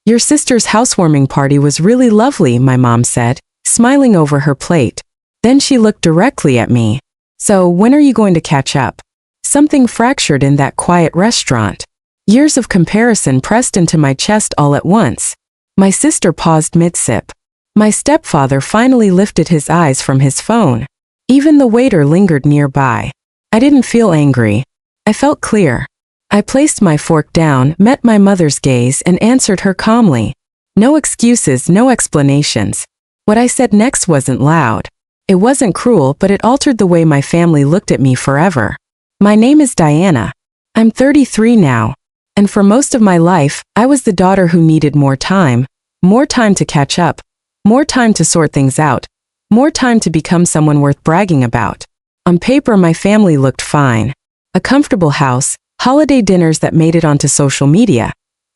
Your sister's housewarming party was really lovely, my mom said, smiling over her plate. Then she looked directly at me. So, when are you going to catch up? Something fractured in that quiet restaurant. Years of comparison pressed into my chest all at once. My sister paused mid-sip. My stepfather finally lifted his eyes from his phone. Even the waiter lingered nearby. I didn't feel angry. I felt clear. I placed my fork down, met my mother's gaze, and answered her calmly. No excuses, no explanations. What I said next wasn't loud. It wasn't cruel, but it altered the way my family looked at me forever. My name is Diana. I'm 33 now. And for most of my life, I was the daughter who needed more time to catch up, more time to sort things out, more time to become someone worth bragging about. On paper, my family looked fine. A comfortable house, holiday dinners that made it onto social media,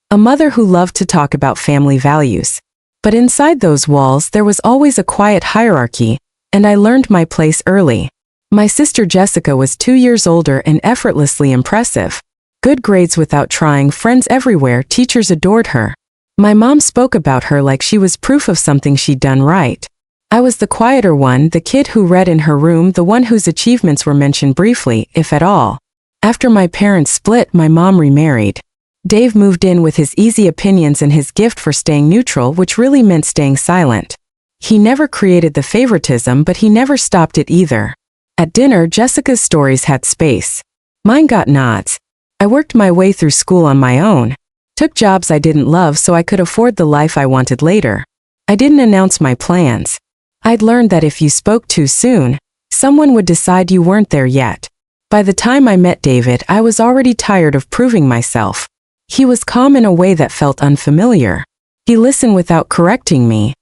a mother who loved to talk about family values. But inside those walls, there was always a quiet hierarchy, and I learned my place early. My sister Jessica was 2 years older and effortlessly impressive. Good grades without trying, friends everywhere, teachers adored her. My mom spoke about her like she was proof of something she'd done right. I was the quieter one, the kid who read in her room, the one whose achievements were mentioned briefly, if at all. After my parents split, my mom remarried. Dave moved in with his easy opinions and his gift for staying neutral, which really meant staying silent. He never created the favoritism, but he never stopped it either. At dinner, Jessica's stories had space. Mine got nods. I worked my way through school on my own. Took jobs I didn't love so I could afford the life I wanted later. I didn't announce my plans. I'd learned that if you spoke too soon, someone would decide you weren't there yet. By the time I met David, I was already tired of proving myself. He was calm in a way that felt unfamiliar. He listened without correcting me.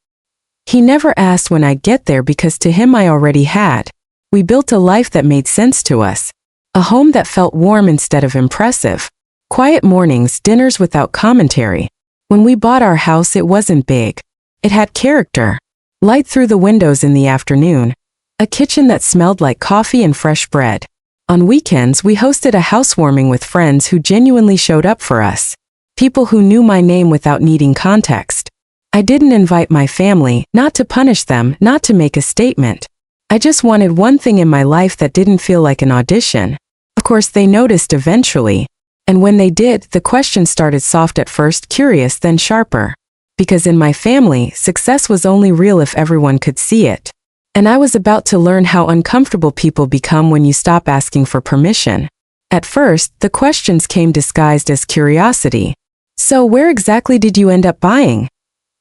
He never asked when I'd get there because to him I already had. We built a life that made sense to us. A home that felt warm instead of impressive. Quiet mornings, dinners without commentary. When we bought our house, it wasn't big. It had character. Light through the windows in the afternoon. A kitchen that smelled like coffee and fresh bread. On weekends, we hosted a housewarming with friends who genuinely showed up for us. People who knew my name without needing context. I didn't invite my family, not to punish them, not to make a statement. I just wanted one thing in my life that didn't feel like an audition. Of course, they noticed eventually. And when they did, the question started soft at first, curious, then sharper. Because in my family, success was only real if everyone could see it. And I was about to learn how uncomfortable people become when you stop asking for permission. At first, the questions came disguised as curiosity. So where exactly did you end up buying?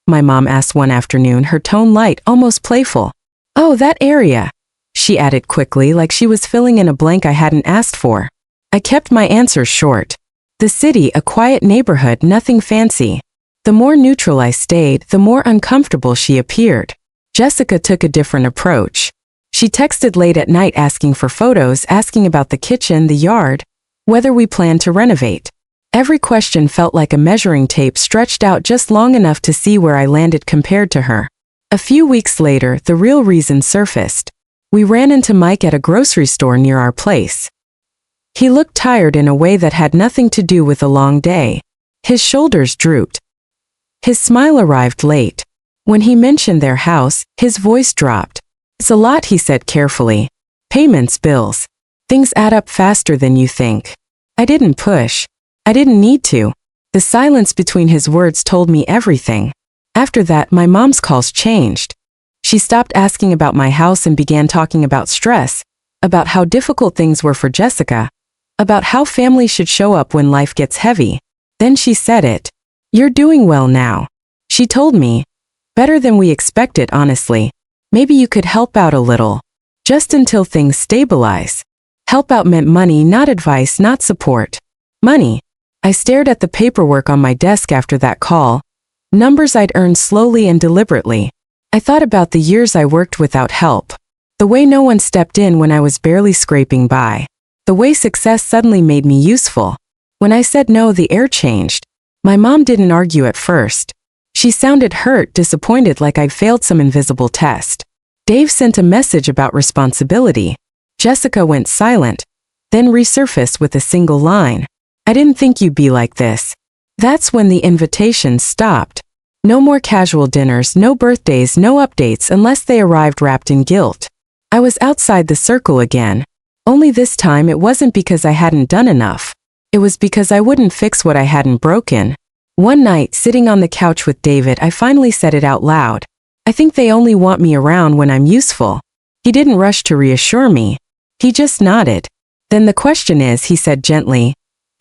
My mom asked one afternoon, her tone light, almost playful. Oh, that area, she added quickly, like she was filling in a blank I hadn't asked for. I kept my answers short. The city, a quiet neighborhood, nothing fancy. The more neutral I stayed, the more uncomfortable she appeared. Jessica took a different approach. She texted late at night asking for photos, asking about the kitchen, the yard, whether we planned to renovate. Every question felt like a measuring tape stretched out just long enough to see where I landed compared to her. A few weeks later, the real reason surfaced. We ran into Mike at a grocery store near our place. He looked tired in a way that had nothing to do with a long day. His shoulders drooped. His smile arrived late. When he mentioned their house, his voice dropped. It's a lot, he said carefully. Payments, bills. Things add up faster than you think. I didn't push. I didn't need to. The silence between his words told me everything. After that, my mom's calls changed. She stopped asking about my house and began talking about stress, about how difficult things were for Jessica, about how family should show up when life gets heavy. Then she said it. You're doing well now. She told me. Better than we expected, honestly. Maybe you could help out a little. Just until things stabilize. Help out meant money, not advice, not support. Money. I stared at the paperwork on my desk after that call. Numbers I'd earned slowly and deliberately. I thought about the years I worked without help. The way no one stepped in when I was barely scraping by. The way success suddenly made me useful. When I said no, the air changed. My mom didn't argue at first. She sounded hurt, disappointed, like I'd failed some invisible test. Dave sent a message about responsibility. Jessica went silent, then resurfaced with a single line. I didn't think you'd be like this. That's when the invitations stopped. No more casual dinners, no birthdays, no updates unless they arrived wrapped in guilt. I was outside the circle again. Only this time it wasn't because I hadn't done enough. It was because I wouldn't fix what I hadn't broken. One night, sitting on the couch with David, I finally said it out loud. I think they only want me around when I'm useful. He didn't rush to reassure me. He just nodded. Then the question is, he said gently,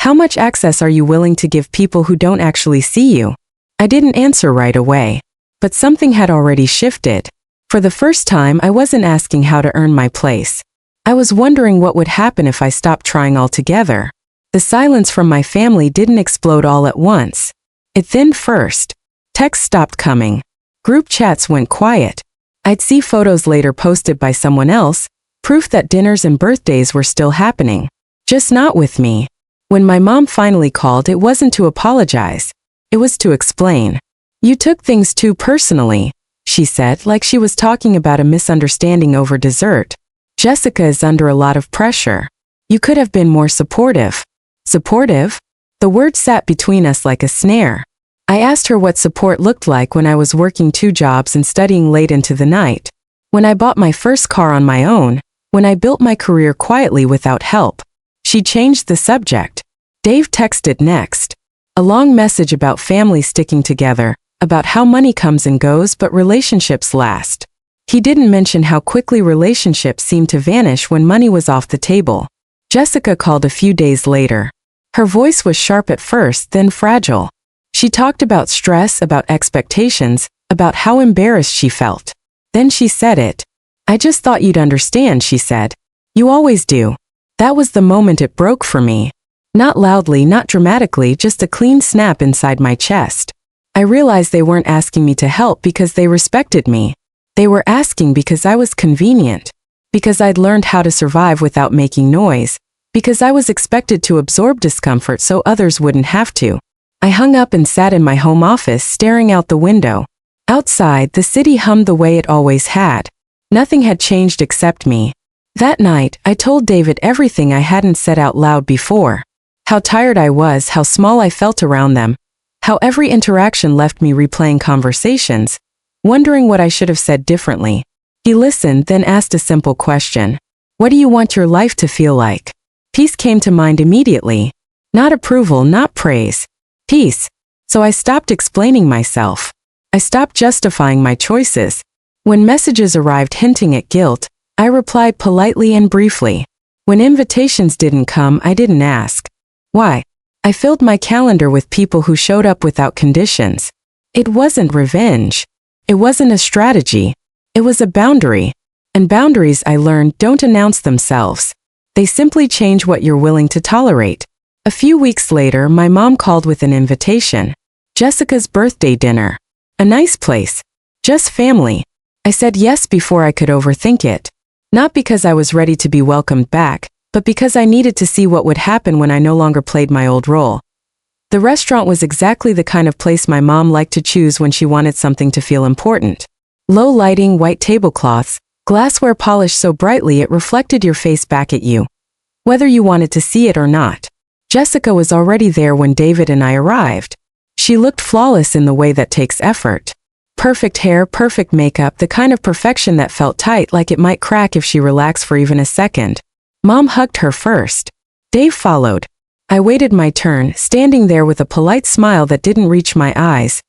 how much access are you willing to give people who don't actually see you? I didn't answer right away. But something had already shifted. For the first time, I wasn't asking how to earn my place. I was wondering what would happen if I stopped trying altogether. The silence from my family didn't explode all at once. It thinned first. Texts stopped coming. Group chats went quiet. I'd see photos later posted by someone else, proof that dinners and birthdays were still happening. Just not with me. When my mom finally called, it wasn't to apologize. It was to explain. You took things too personally, she said, like she was talking about a misunderstanding over dessert. Jessica is under a lot of pressure. You could have been more supportive. Supportive? The word sat between us like a snare. I asked her what support looked like when I was working 2 jobs and studying late into the night. When I bought my first car on my own. When I built my career quietly without help. She changed the subject. Dave texted next. A long message about family sticking together, about how money comes and goes but relationships last. He didn't mention how quickly relationships seemed to vanish when money was off the table. Jessica called a few days later. Her voice was sharp at first, then fragile. She talked about stress, about expectations, about how embarrassed she felt. Then she said it. I just thought you'd understand, she said. You always do. That was the moment it broke for me. Not loudly, not dramatically, just a clean snap inside my chest. I realized they weren't asking me to help because they respected me. They were asking because I was convenient. Because I'd learned how to survive without making noise. Because I was expected to absorb discomfort so others wouldn't have to. I hung up and sat in my home office staring out the window. Outside, the city hummed the way it always had. Nothing had changed except me. That night, I told David everything I hadn't said out loud before. How tired I was, how small I felt around them, how every interaction left me replaying conversations, wondering what I should have said differently. He listened, then asked a simple question. What do you want your life to feel like? Peace came to mind immediately. Not approval, not praise. Peace. So I stopped explaining myself. I stopped justifying my choices. When messages arrived hinting at guilt, I replied politely and briefly. When invitations didn't come, I didn't ask. Why? I filled my calendar with people who showed up without conditions. It wasn't revenge. It wasn't a strategy. It was a boundary. And boundaries, I learned, don't announce themselves. They simply change what you're willing to tolerate. A few weeks later, my mom called with an invitation. Jessica's birthday dinner. A nice place. Just family. I said yes before I could overthink it. Not because I was ready to be welcomed back, but because I needed to see what would happen when I no longer played my old role. The restaurant was exactly the kind of place my mom liked to choose when she wanted something to feel important. Low lighting, white tablecloths, glassware polished so brightly it reflected your face back at you, whether you wanted to see it or not. Jessica was already there when David and I arrived. She looked flawless in the way that takes effort. Perfect hair, perfect makeup, the kind of perfection that felt tight, like it might crack if she relaxed for even a second. Mom hugged her first. Dave followed. I waited my turn, standing there with a polite smile that didn't reach my eyes.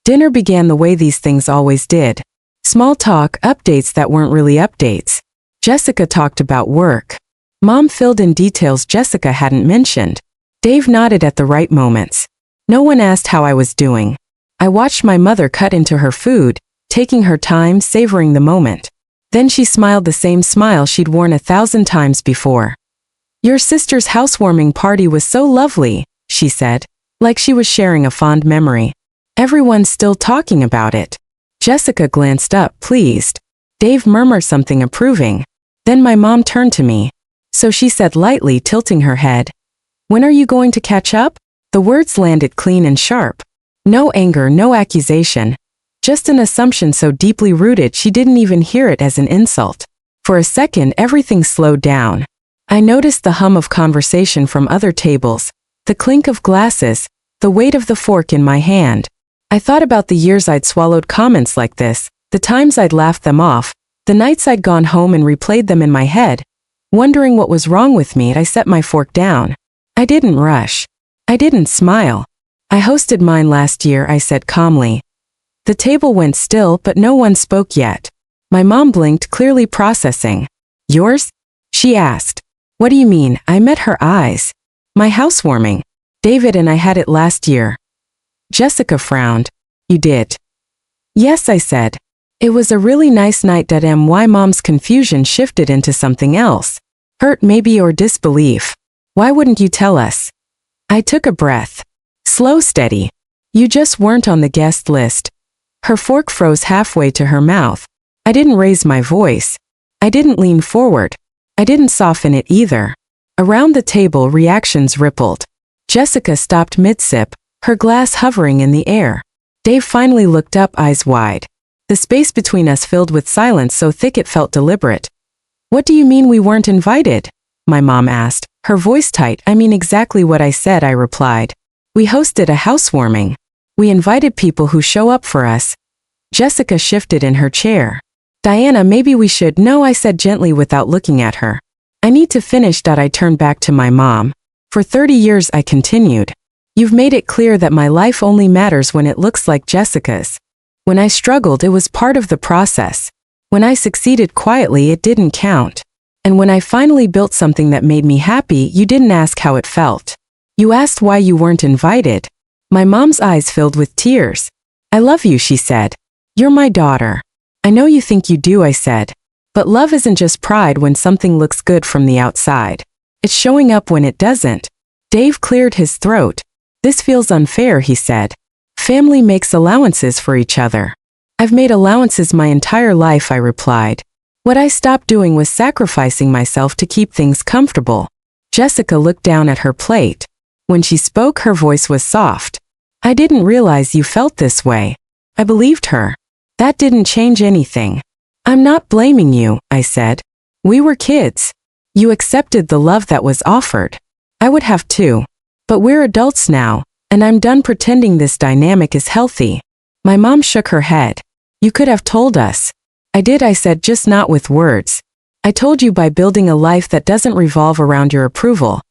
Dinner began the way these things always did. Small talk, updates that weren't really updates. Jessica talked about work. Mom filled in details Jessica hadn't mentioned. Dave nodded at the right moments. No one asked how I was doing. I watched my mother cut into her food, taking her time, savoring the moment. Then she smiled the same smile she'd worn 1,000 times before. Your sister's housewarming party was so lovely, she said, like she was sharing a fond memory. Everyone's still talking about it. Jessica glanced up, pleased. Dave murmured something approving. Then my mom turned to me. So she said lightly, tilting her head. When are you going to catch up? The words landed clean and sharp. No anger, no accusation. Just an assumption so deeply rooted she didn't even hear it as an insult. For a second, everything slowed down. I noticed the hum of conversation from other tables, the clink of glasses, the weight of the fork in my hand. I thought about the years I'd swallowed comments like this, the times I'd laughed them off, the nights I'd gone home and replayed them in my head. Wondering what was wrong with me, I set my fork down. I didn't rush. I didn't smile. I hosted mine last year, I said calmly. The table went still, but no one spoke yet. My mom blinked, clearly processing. Yours? She asked. What do you mean? I met her eyes. My housewarming. David and I had it last year. Jessica frowned. You did? Yes, I said. It was a really nice night. My mom's confusion shifted into something else. Hurt maybe, or disbelief. Why wouldn't you tell us? I took a breath. Slow, steady. You just weren't on the guest list. Her fork froze halfway to her mouth. I didn't raise my voice. I didn't lean forward. I didn't soften it either. Around the table, reactions rippled. Jessica stopped mid-sip, her glass hovering in the air. Dave finally looked up, eyes wide. The space between us filled with silence so thick it felt deliberate. What do you mean we weren't invited? My mom asked, her voice tight. I mean exactly what I said, I replied. We hosted a housewarming. We invited people who show up for us. Jessica shifted in her chair. Diana, maybe we should. No, I said gently without looking at her. I need to finish. I turned back to my mom. For 30 years, I continued. You've made it clear that my life only matters when it looks like Jessica's. When I struggled, it was part of the process. When I succeeded quietly, it didn't count. And when I finally built something that made me happy, you didn't ask how it felt. You asked why you weren't invited. My mom's eyes filled with tears. I love you, she said. You're my daughter. I know you think you do, I said. But love isn't just pride when something looks good from the outside. It's showing up when it doesn't. Dave cleared his throat. This feels unfair, he said. Family makes allowances for each other. I've made allowances my entire life, I replied. What I stopped doing was sacrificing myself to keep things comfortable. Jessica looked down at her plate. When she spoke, her voice was soft. I didn't realize you felt this way. I believed her. That didn't change anything. I'm not blaming you, I said. We were kids. You accepted the love that was offered. I would have too. But we're adults now, and I'm done pretending this dynamic is healthy. My mom shook her head. You could have told us. I did, I said, just not with words. I told you by building a life that doesn't revolve around your approval.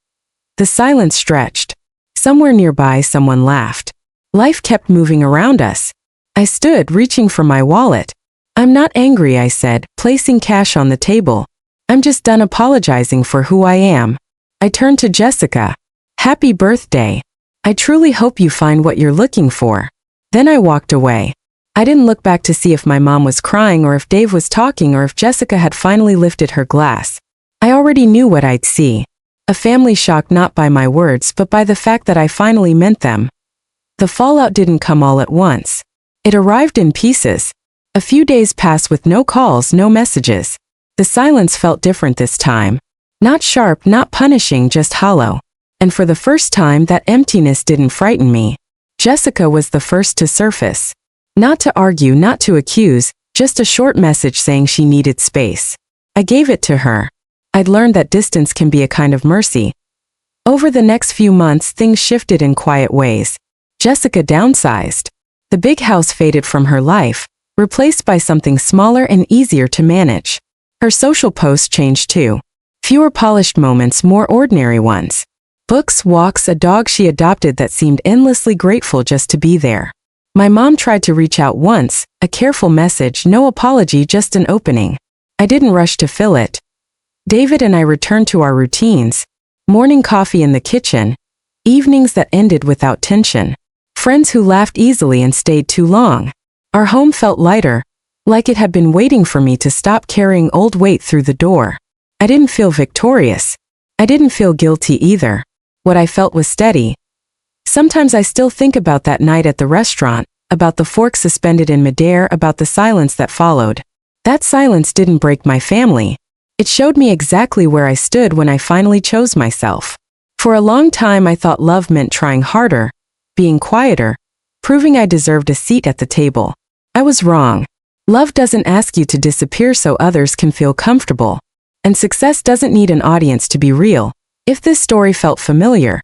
The silence stretched. Somewhere nearby, someone laughed. Life kept moving around us. I stood, reaching for my wallet. I'm not angry, I said, placing cash on the table. I'm just done apologizing for who I am. I turned to Jessica. Happy birthday. I truly hope you find what you're looking for. Then I walked away. I didn't look back to see if my mom was crying or if Dave was talking or if Jessica had finally lifted her glass. I already knew what I'd see. A family shocked not by my words but by the fact that I finally meant them. The fallout didn't come all at once. It arrived in pieces. A few days passed with no calls, no messages. The silence felt different this time. Not sharp, not punishing, just hollow. And for the first time, that emptiness didn't frighten me. Jessica was the first to surface. Not to argue, not to accuse, just a short message saying she needed space. I gave it to her. I'd learned that distance can be a kind of mercy. Over the next few months, things shifted in quiet ways. Jessica downsized. The big house faded from her life, replaced by something smaller and easier to manage. Her social posts changed too. Fewer polished moments, more ordinary ones. Books, walks, a dog she adopted that seemed endlessly grateful just to be there. My mom tried to reach out once, a careful message, no apology, just an opening. I didn't rush to fill it. David and I returned to our routines. Morning coffee in the kitchen. Evenings that ended without tension. Friends who laughed easily and stayed too long. Our home felt lighter, like it had been waiting for me to stop carrying old weight through the door. I didn't feel victorious. I didn't feel guilty either. What I felt was steady. Sometimes I still think about that night at the restaurant, about the fork suspended in midair, about the silence that followed. That silence didn't break my family. It showed me exactly where I stood when I finally chose myself. For a long time I thought love meant trying harder, being quieter, proving I deserved a seat at the table. I was wrong. Love doesn't ask you to disappear so others can feel comfortable. And success doesn't need an audience to be real. If this story felt familiar,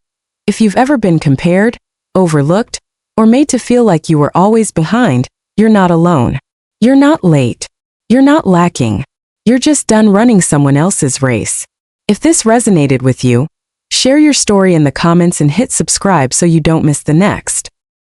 if you've ever been compared, overlooked, or made to feel like you were always behind, you're not alone. You're not late. You're not lacking. You're just done running someone else's race. If this resonated with you, share your story in the comments and hit subscribe so you don't miss the next.